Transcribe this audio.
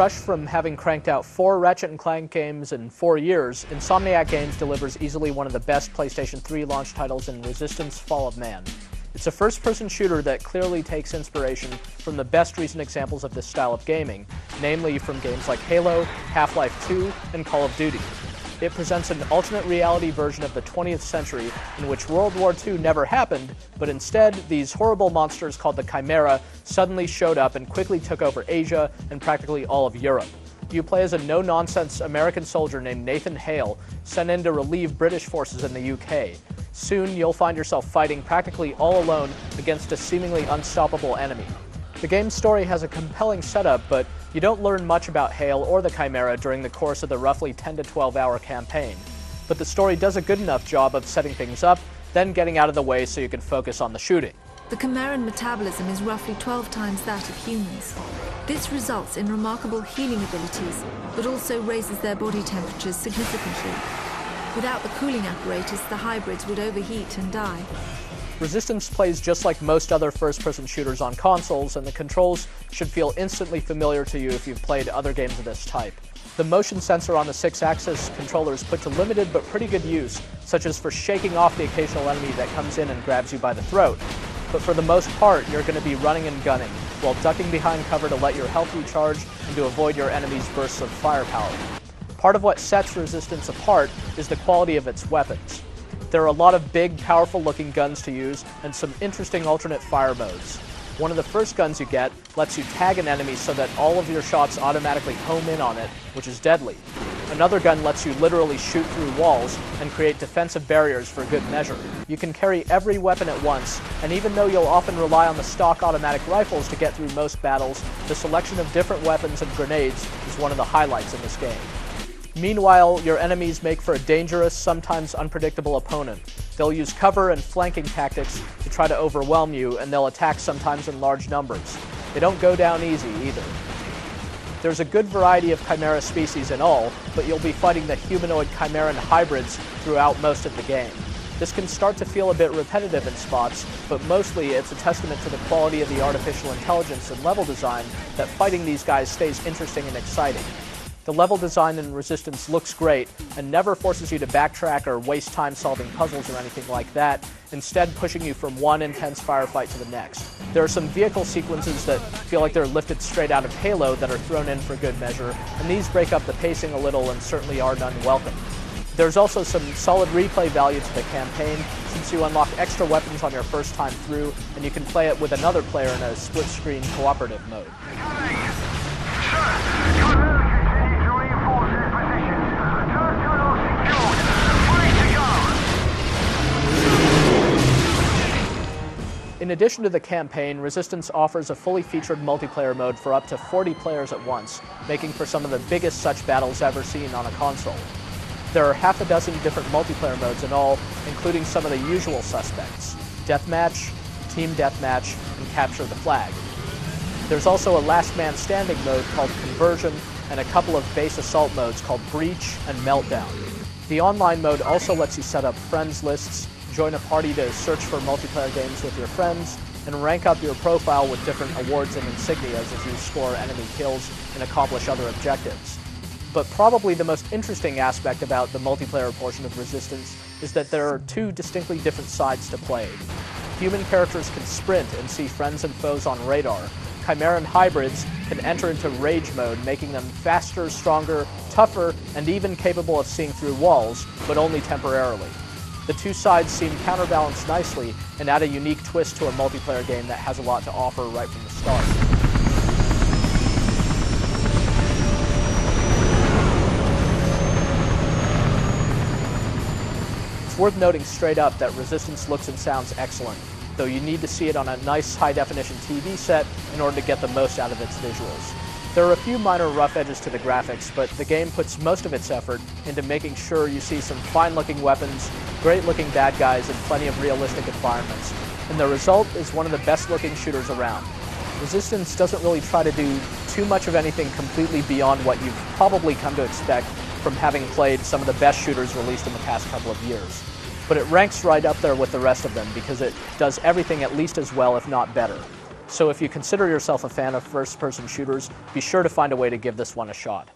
Fresh from having cranked out 4 Ratchet & Clank games in 4 years, Insomniac Games delivers easily one of the best PlayStation 3 launch titles in Resistance: Fall of Man. It's a first-person shooter that clearly takes inspiration from the best recent examples of this style of gaming, namely from games like Halo, Half-Life 2, and Call of Duty. It presents an alternate reality version of the 20th century in which World War II never happened, but instead these horrible monsters called the Chimera suddenly showed up and quickly took over Asia and practically all of Europe. You play as a no-nonsense American soldier named Nathan Hale, sent in to relieve British forces in the UK. Soon you'll find yourself fighting practically all alone against a seemingly unstoppable enemy. The game's story has a compelling setup, but you don't learn much about Hale or the Chimera during the course of the roughly 10 to 12 hour campaign. But the story does a good enough job of setting things up, then getting out of the way so you can focus on the shooting. The Chimeran metabolism is roughly 12 times that of humans. This results in remarkable healing abilities, but also raises their body temperatures significantly. Without the cooling apparatus, the hybrids would overheat and die. Resistance plays just like most other first-person shooters on consoles, and the controls should feel instantly familiar to you if you've played other games of this type. The motion sensor on the 6-axis controller is put to limited but pretty good use, such as for shaking off the occasional enemy that comes in and grabs you by the throat. But for the most part, you're going to be running and gunning, while ducking behind cover to let your health recharge and to avoid your enemy's bursts of firepower. Part of what sets Resistance apart is the quality of its weapons. There are a lot of big, powerful-looking guns to use, and some interesting alternate fire modes. One of the first guns you get lets you tag an enemy so that all of your shots automatically home in on it, which is deadly. Another gun lets you literally shoot through walls and create defensive barriers for good measure. You can carry every weapon at once, and even though you'll often rely on the stock automatic rifles to get through most battles, the selection of different weapons and grenades is one of the highlights in this game. Meanwhile, your enemies make for a dangerous, sometimes unpredictable opponent. They'll use cover and flanking tactics to try to overwhelm you, and they'll attack sometimes in large numbers. They don't go down easy either. There's a good variety of Chimera species in all, but you'll be fighting the humanoid Chimeran hybrids throughout most of the game. This can start to feel a bit repetitive in spots, but mostly it's a testament to the quality of the artificial intelligence and level design that fighting these guys stays interesting and exciting. The level design in Resistance looks great and never forces you to backtrack or waste time solving puzzles or anything like that, instead pushing you from one intense firefight to the next. There are some vehicle sequences that feel like they're lifted straight out of Halo that are thrown in for good measure, and these break up the pacing a little and certainly are none welcome. There's also some solid replay value to the campaign, since you unlock extra weapons on your first time through, and you can play it with another player in a split-screen cooperative mode. In addition to the campaign, Resistance offers a fully featured multiplayer mode for up to 40 players at once, making for some of the biggest such battles ever seen on a console. There are half a dozen different multiplayer modes in all, including some of the usual suspects: Deathmatch, Team Deathmatch, and Capture the Flag. There's also a last man standing mode called Conversion, and a couple of base assault modes called Breach and Meltdown. The online mode also lets you set up friends lists, join a party to search for multiplayer games with your friends, and rank up your profile with different awards and insignias as you score enemy kills and accomplish other objectives. But probably the most interesting aspect about the multiplayer portion of Resistance is that there are 2 distinctly different sides to play. Human characters can sprint and see friends and foes on radar. Chimeran hybrids can enter into rage mode, making them faster, stronger, tougher, and even capable of seeing through walls, but only temporarily. The 2 sides seem counterbalanced nicely and add a unique twist to a multiplayer game that has a lot to offer right from the start. It's worth noting straight up that Resistance looks and sounds excellent, though you need to see it on a nice high-definition TV set in order to get the most out of its visuals. There are a few minor rough edges to the graphics, but the game puts most of its effort into making sure you see some fine-looking weapons, great-looking bad guys, and plenty of realistic environments. And the result is one of the best-looking shooters around. Resistance doesn't really try to do too much of anything completely beyond what you've probably come to expect from having played some of the best shooters released in the past couple of years. But it ranks right up there with the rest of them because it does everything at least as well, if not better. So if you consider yourself a fan of first-person shooters, be sure to find a way to give this one a shot.